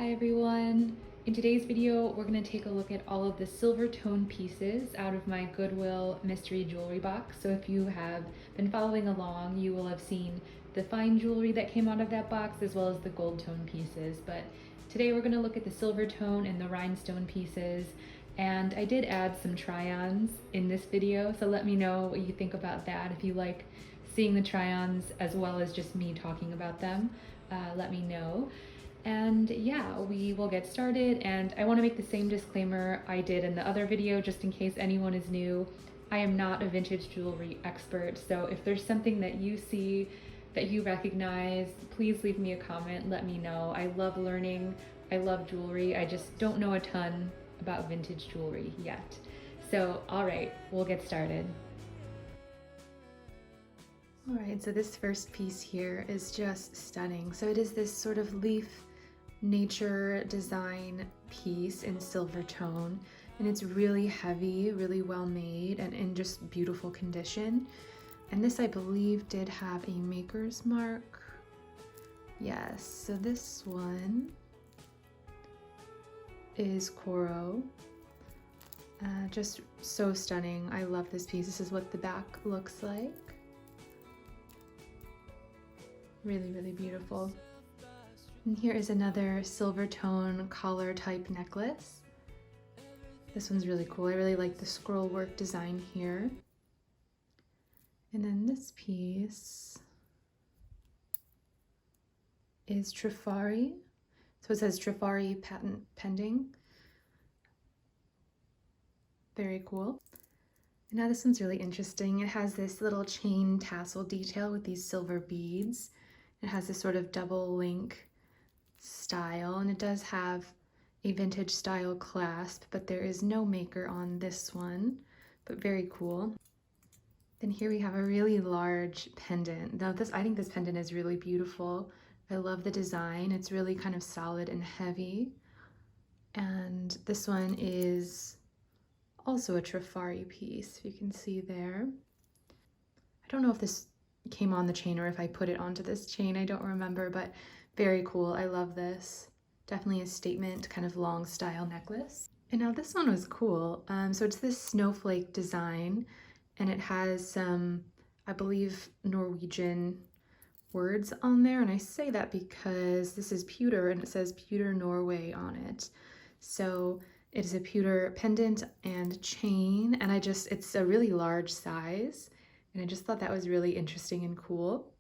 Hi everyone! In today's video, we're going to take a look at all of the silver tone pieces out of my Goodwill mystery jewelry box. So if you have been following along, you will have seen the fine jewelry that came out of that box as well as the gold tone pieces. But today we're going to look at the silver tone and the rhinestone pieces. And I did add some try-ons in this video, so let me know what you think about that. If you like seeing the try-ons as well as just me talking about them, let me know. And yeah, we will get started, and I want to make the same disclaimer I did in the other video just in case anyone is new. I am not a vintage jewelry expert, so if there's something that you see that you recognize, please leave me a comment, let me know. I love learning, I love jewelry, I just don't know a ton about vintage jewelry yet. So alright, we'll get started. Alright, so this first piece here is just stunning. So it is this sort of leaf nature design piece in silver tone, and it's really heavy, really well made, and in just beautiful condition. And this, I believe, did have a maker's mark. Yes, so this one is Coro. Just so stunning. I love this piece. This is what the back looks like. Really, really beautiful. And here is another silver tone collar type necklace. This one's really cool. I really like the scroll work design here. And then this piece is Trifari. So it says Trifari patent pending. Very cool. And now this one's really interesting. It has this little chain tassel detail with these silver beads. It has this sort of double link style, and it does have a vintage style clasp, but there is no maker on this one, but very cool. Then here we have a really large pendant. Now I think this pendant is really beautiful. I love the design. It's really kind of solid and heavy. And this one is also a Trifari piece, if you can see there. I don't know if this came on the chain or if I put it onto this chain, I don't remember, but very cool. I love this. Definitely a statement kind of long style necklace. And now this one was cool. So it's this snowflake design, and it has some, I believe, Norwegian words on there, and I say that because this is pewter and it says Pewter Norway on it. So it is a pewter pendant and chain, and it's a really large size, and I just thought that was really interesting and cool.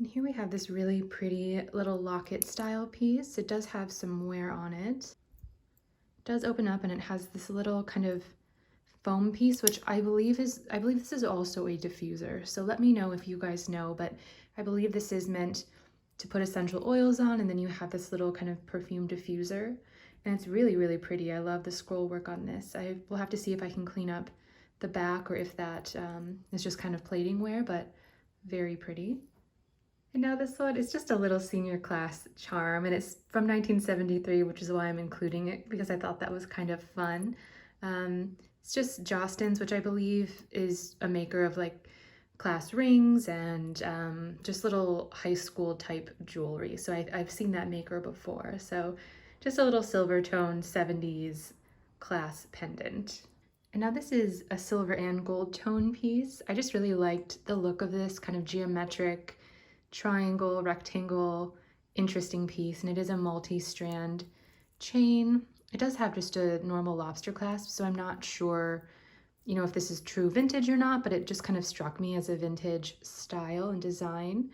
And here we have this really pretty little locket style piece. It does have some wear on it. It does open up, and it has this little kind of foam piece, which I believe this is also a diffuser. So let me know if you guys know, but I believe this is meant to put essential oils on, and then you have this little kind of perfume diffuser. And it's really, really pretty. I love the scroll work on this. I will have to see if I can clean up the back or if that is just kind of plating wear, but very pretty. And now this one is just a little senior class charm, and it's from 1973, which is why I'm including it, because I thought that was kind of fun. It's just Jostens, which I believe is a maker of like class rings and just little high school type jewelry. So I've seen that maker before. So just a little silver tone 70s class pendant. And now this is a silver and gold tone piece. I just really liked the look of this kind of geometric triangle, rectangle, interesting piece, and it is a multi-strand chain. It does have just a normal lobster clasp, so I'm not sure, you know, if this is true vintage or not, but it just kind of struck me as a vintage style and design.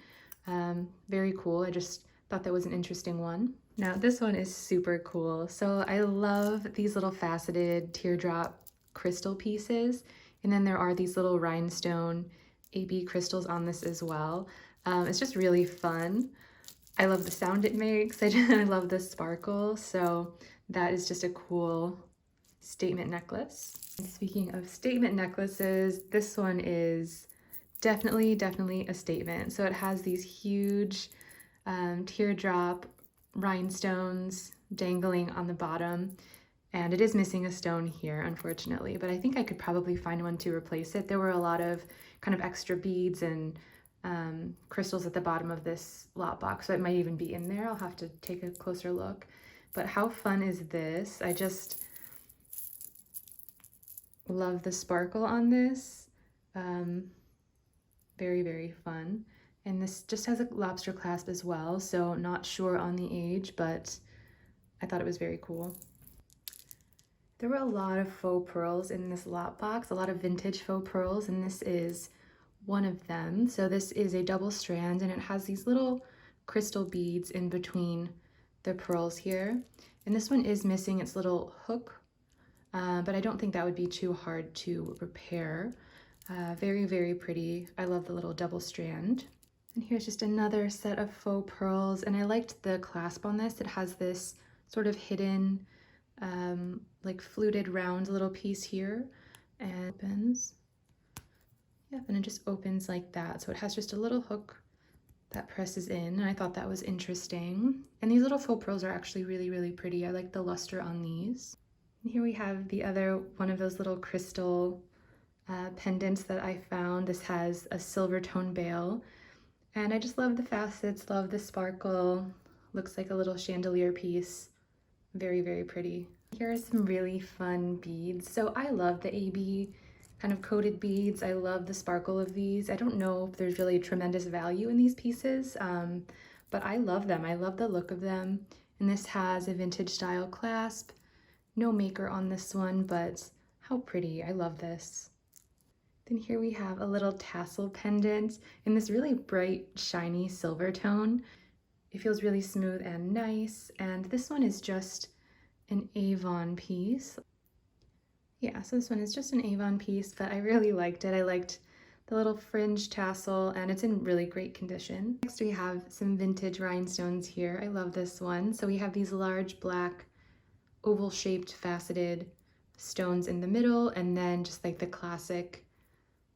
Very cool. I just thought that was an interesting one. Now this one is super cool. So I love these little faceted teardrop crystal pieces, and then there are these little rhinestone AB crystals on this as well. It's just really fun. I love the sound it makes. I love the sparkle. So that is just a cool statement necklace. And speaking of statement necklaces, this one is definitely a statement. So it has these huge teardrop rhinestones dangling on the bottom. And it is missing a stone here, unfortunately, but I think I could probably find one to replace it. There were a lot of kind of extra beads and crystals at the bottom of this lot box, so it might even be in there. I'll have to take a closer look. But how fun is this? I just love the sparkle on this. Very, very fun. And this just has a lobster clasp as well, so not sure on the age, but I thought it was very cool. There were a lot of faux pearls in this lot box, a lot of vintage faux pearls, and this is one of them. So this is a double strand, and it has these little crystal beads in between the pearls here. And this one is missing its little hook, but I don't think that would be too hard to repair. Very, very pretty. I love the little double strand. And here's just another set of faux pearls, and I liked the clasp on this. It has this sort of hidden, like fluted round little piece here, and opens. Yep, and it just opens like that. So it has just a little hook that presses in, and I thought that was interesting. And these little faux pearls are actually really, really pretty. I like the luster on these. And here we have the other one of those little crystal pendants that I found. This has a silver tone bail, and I just love the facets, love the sparkle. Looks like a little chandelier piece. Very, very pretty. Here are some really fun beads. So I love the AB kind of coated beads. I love the sparkle of these. I don't know if there's really tremendous value in these pieces, but I love them. I love the look of them. And this has a vintage style clasp. No maker on this one, but how pretty. I love this. Then here we have a little tassel pendant in this really bright, shiny silver tone. It feels really smooth and nice, and this one is just an Avon piece. Yeah, so this one is just an Avon piece, but I really liked it. I liked the little fringe tassel, and it's in really great condition. Next we have some vintage rhinestones here. I love this one. So we have these large black oval-shaped faceted stones in the middle, and then just like the classic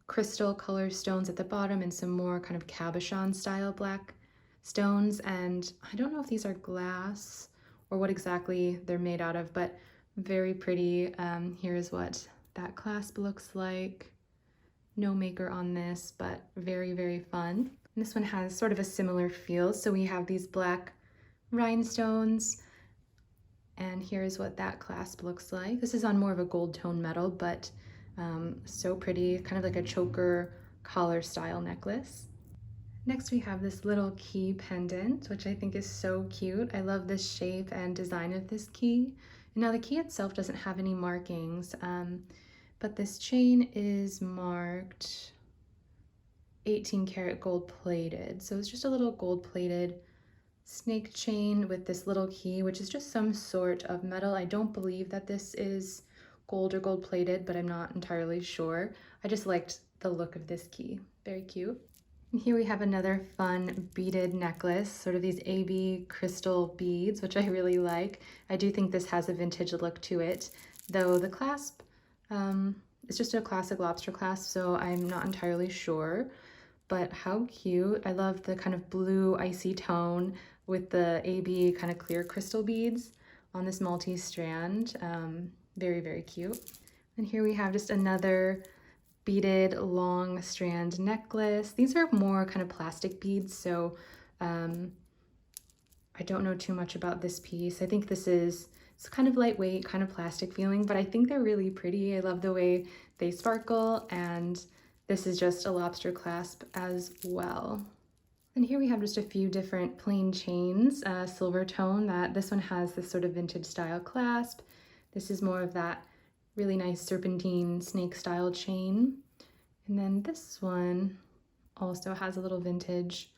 crystal color stones at the bottom, and some more kind of cabochon style black stones. And I don't know if these are glass or what exactly they're made out of, but very pretty. Here's what that clasp looks like. No maker on this, but very, very fun. And this one has sort of a similar feel. So we have these black rhinestones, and here's what that clasp looks like. This is on more of a gold tone metal, but so pretty, kind of like a choker collar style necklace. Next we have this little key pendant, which I think is so cute. I love the shape and design of this key. And now the key itself doesn't have any markings, but this chain is marked 18 karat gold plated. So it's just a little gold plated snake chain with this little key, which is just some sort of metal. I don't believe that this is gold or gold plated, but I'm not entirely sure. I just liked the look of this key. Very cute. And here we have another fun beaded necklace, sort of these AB crystal beads, which I really like. I do think this has a vintage look to it, though the clasp, it's just a classic lobster clasp, so I'm not entirely sure, but how cute. I love the kind of blue icy tone with the AB kind of clear crystal beads on this multi-strand. Very, very cute. And here we have just another beaded long strand necklace. These are more kind of plastic beads, so I don't know too much about this piece. I think it's kind of lightweight, kind of plastic feeling, but I think they're really pretty. I love the way they sparkle, and this is just a lobster clasp as well. And here we have just a few different plain chains, silver tone. This one has this sort of vintage style clasp. This is more of that really nice serpentine snake style chain. And then this one also has a little vintage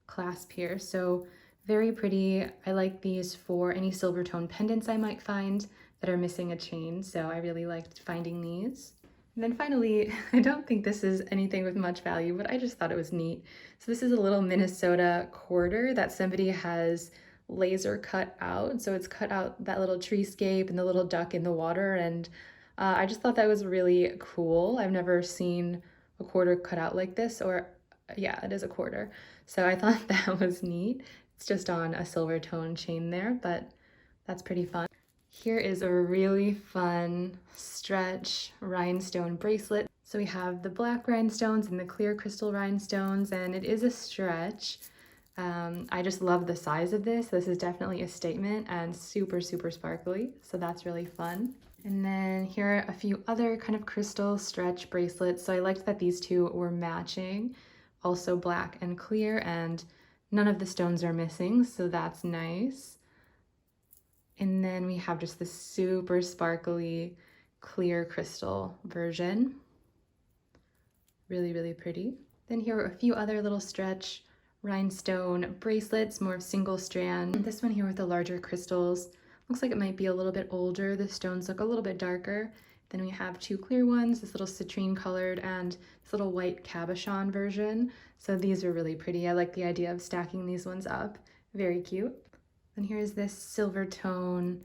clasp here. So very pretty. I like these for any silver tone pendants I might find that are missing a chain. So I really liked finding these. And then finally, I don't think this is anything with much value, but I just thought it was neat. So this is a little Minnesota quarter that somebody has laser cut out. So it's cut out that little treescape and the little duck in the water, and I just thought that was really cool. I've never seen a quarter cut out like this, or yeah, it is a quarter. So I thought that was neat. It's just on a silver tone chain there, but that's pretty fun. Here is a really fun stretch rhinestone bracelet. So we have the black rhinestones and the clear crystal rhinestones, and it is a stretch. I just love the size of this. This is definitely a statement and super, super sparkly. So that's really fun. And then here are a few other kind of crystal stretch bracelets. So I liked that these two were matching, also black and clear, and none of the stones are missing. So that's nice. And then we have just this super sparkly clear crystal version. Really, really pretty. Then here are a few other little stretch rhinestone bracelets, more of single strand. This one here with the larger crystals looks like it might be a little bit older. The stones look a little bit darker. Then we have two clear ones, this little citrine colored and this little white cabochon version. So these are really pretty. I like the idea of stacking these ones up. Very cute. Then here's this silver tone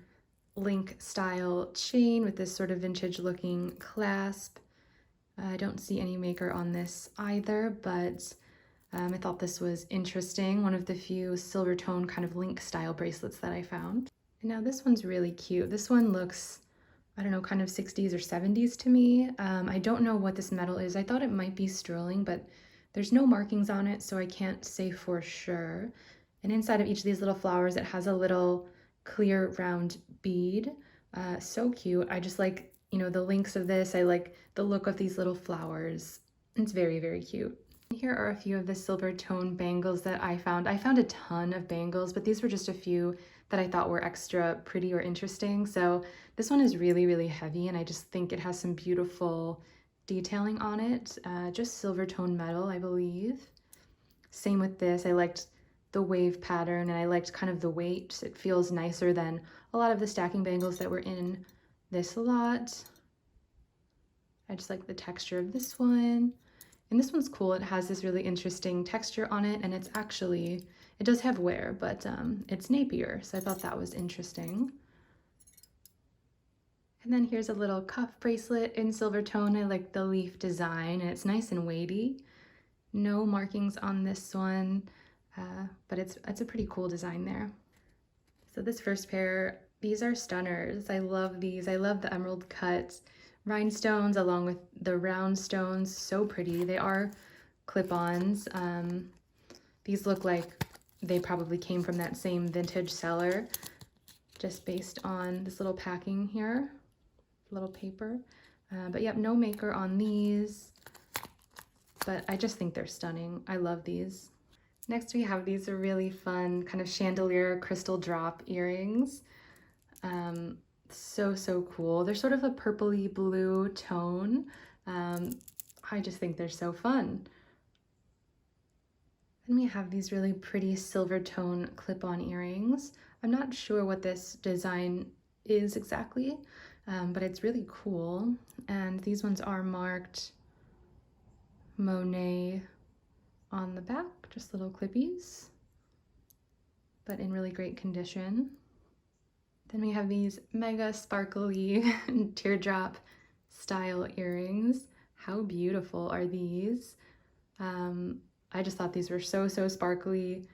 link style chain with this sort of vintage looking clasp. I don't see any maker on this either, but I thought this was interesting. One of the few silver tone kind of link style bracelets that I found. And now this one's really cute. This one looks, I don't know, kind of 60s or 70s to me. I don't know what this metal is. I thought it might be sterling, but there's no markings on it, so I can't say for sure. And inside of each of these little flowers, it has a little clear round bead. So cute. I just like, you know, the links of this. I like the look of these little flowers. It's very, very cute. Here are a few of the silver tone bangles that I found. I found a ton of bangles, but these were just a few that I thought were extra pretty or interesting. So this one is really, really heavy, and I just think it has some beautiful detailing on it. Just silver tone metal, I believe. Same with this. I liked the wave pattern, and I liked kind of the weight. It feels nicer than a lot of the stacking bangles that were in this lot. I just like the texture of this one. And this one's cool. It has this really interesting texture on it, and it's actually, it does have wear, but it's Napier, so I thought that was interesting. And then here's a little cuff bracelet in silver tone. I like the leaf design, and it's nice and weighty. No markings on this one, but it's a pretty cool design there. So this first pair, these are stunners. I love these. I love the emerald cut rhinestones along with the round stones. So pretty. They are clip-ons. These look like they probably came from that same vintage seller, just based on this little packing here, little paper. But yep, no maker on these, but I just think they're stunning. I love these. Next we have these really fun kind of chandelier crystal drop earrings. So cool. They're sort of a purpley blue tone. I just think they're so fun. Then we have these really pretty silver tone clip-on earrings. I'm not sure what this design is exactly, but it's really cool. And these ones are marked Monet on the back, just little clippies, but in really great condition. Then we have these mega sparkly teardrop style earrings. How beautiful are these? I just thought these were so sparkly.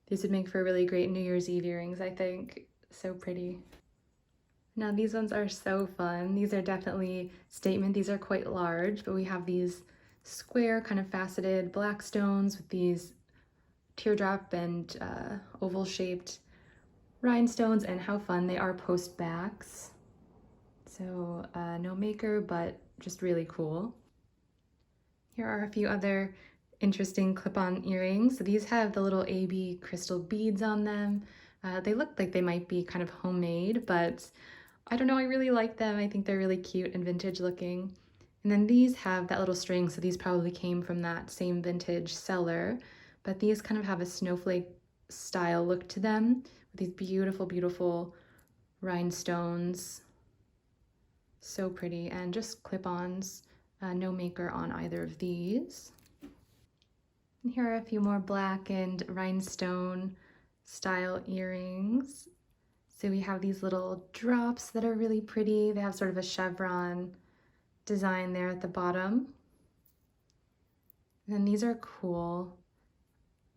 These would make for really great New Year's Eve earrings, I think. So pretty. Now these ones are so fun. These are definitely statement. These are quite large, but we have these square kind of faceted black stones with these teardrop and oval shaped rhinestones, and how fun. They are post backs. So no maker, but just really cool. Here are a few other interesting clip-on earrings. So these have the little AB crystal beads on them. They look like they might be kind of homemade, but I don't know, I really like them. I think they're really cute and vintage looking. And then these have that little string, so these probably came from that same vintage seller, but these kind of have a snowflake style look to them with these beautiful rhinestones. So pretty, and just clip-ons. No maker on either of these. And here are a few more black and rhinestone style earrings. So we have these little drops that are really pretty. They have sort of a chevron design there at the bottom. And then these are cool.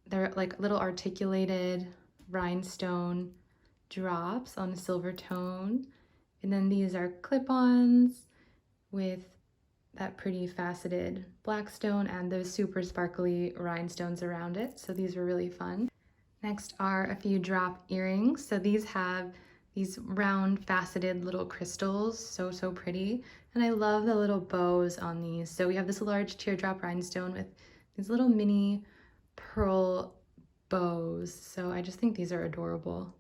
They're like little articulated rhinestone drops on a silver tone. And then these are clip-ons with that pretty faceted black stone and those super sparkly rhinestones around it. So these were really fun. Next are a few drop earrings. So these have these round faceted little crystals, so pretty. And I love the little bows on these. So we have this large teardrop rhinestone with these little mini pearl bows. So I just think these are adorable.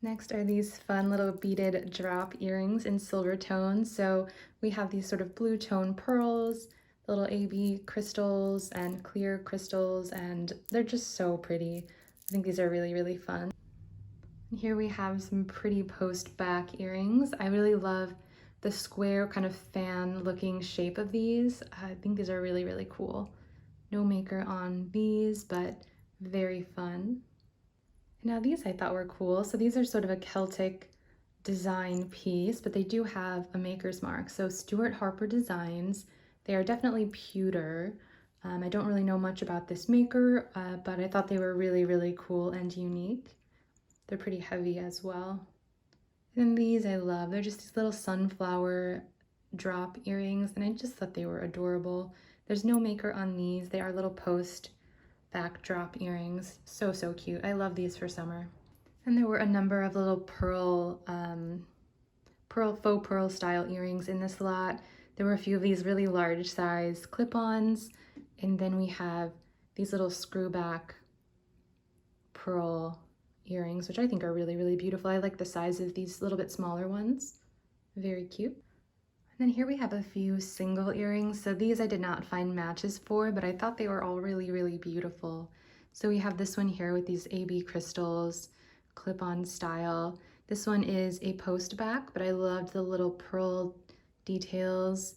Next are these fun little beaded drop earrings in silver tones. So we have these sort of blue tone pearls, little AB crystals and clear crystals, and they're just so pretty. I think these are really fun. And here we have some pretty post back earrings. I really love the square kind of fan looking shape of these. I think these are really cool. No maker on these, but very fun. Now these I thought were cool. So these are sort of a Celtic design piece, but they do have a maker's mark. So Stuart Harper Designs. They are definitely pewter. I don't really know much about this maker, but I thought they were really cool and unique. They're pretty heavy as well. And then these I love. They're just these little sunflower drop earrings, and I just thought they were adorable. There's no maker on these. They are little post backdrop earrings. So cute. I love these for summer. And there were a number of little faux pearl style earrings in this lot. There were a few of these really large size clip-ons, and then we have these little screw back pearl earrings, which I think are really beautiful. I like the size of these little bit smaller ones. Very cute. And then here we have a few single earrings. So these I did not find matches for, but I thought they were all really beautiful. So we have this one here with these AB crystals, clip-on style. This one is a post back, but I loved the little pearl details.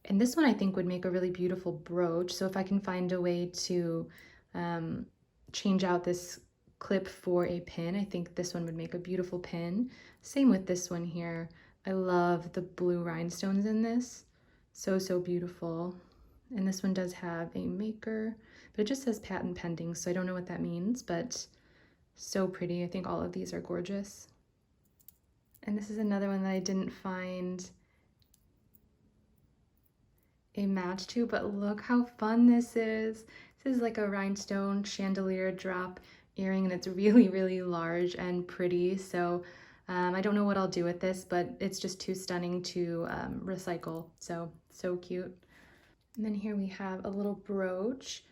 And this one I think would make a really beautiful brooch. So if I can find a way to change out this clip for a pin, I think this one would make a beautiful pin. Same with this one here. I love the blue rhinestones in this. So beautiful. And this one does have a maker, but it just says patent pending, so I don't know what that means, but so pretty. I think all of these are gorgeous. And this is another one that I didn't find a match to, but look how fun this is. This is like a rhinestone chandelier drop earring, and it's really large and pretty. So I don't know what I'll do with this, but it's just too stunning to recycle. So cute. And then here we have a little brooch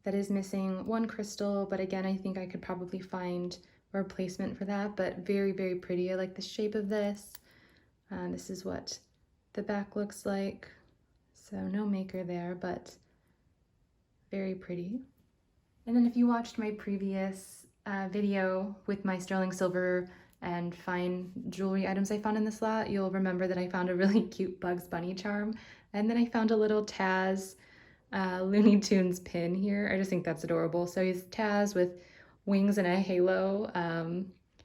that is missing one crystal, but again, I think I could probably find a replacement for that, but very pretty. I like the shape of this. This is what the back looks like. So no maker there, but very pretty. And then if you watched my previous video with my sterling silver and fine jewelry items I found in this lot, you'll remember that I found a really cute Bugs Bunny charm. And then I found a little Taz Looney Tunes pin here. I just think that's adorable. So he's Taz with wings and a halo.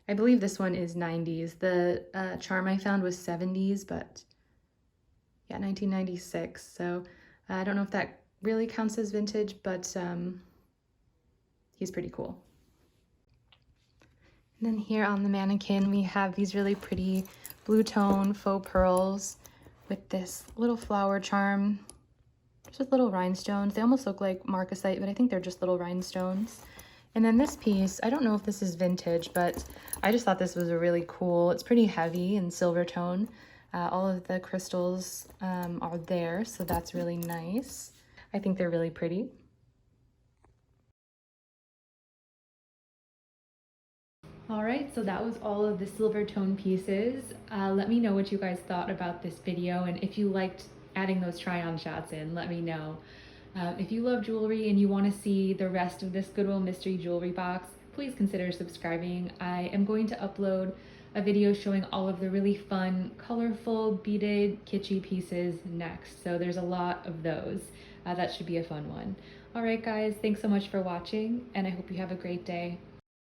I believe this one is 90s. The charm I found was 70s, but yeah, 1996. So I don't know if that really counts as vintage, but he's pretty cool. And then here on the mannequin, we have these really pretty blue tone faux pearls with this little flower charm, just with little rhinestones. They almost look like marcasite, but I think they're just little rhinestones. And then this piece, I don't know if this is vintage, but I just thought this was a really cool, it's pretty heavy in silver tone. All of the crystals are there, so that's really nice. I think they're really pretty. All right, so that was all of the silver tone pieces. Let me know what you guys thought about this video, and if you liked adding those try-on shots in, let me know. If you love jewelry and you want to see the rest of this Goodwill mystery jewelry box, please consider subscribing. I am going to upload a video showing all of the really fun, colorful, beaded, kitschy pieces next. So there's a lot of those. That should be a fun one. All right, guys, thanks so much for watching, and I hope you have a great day.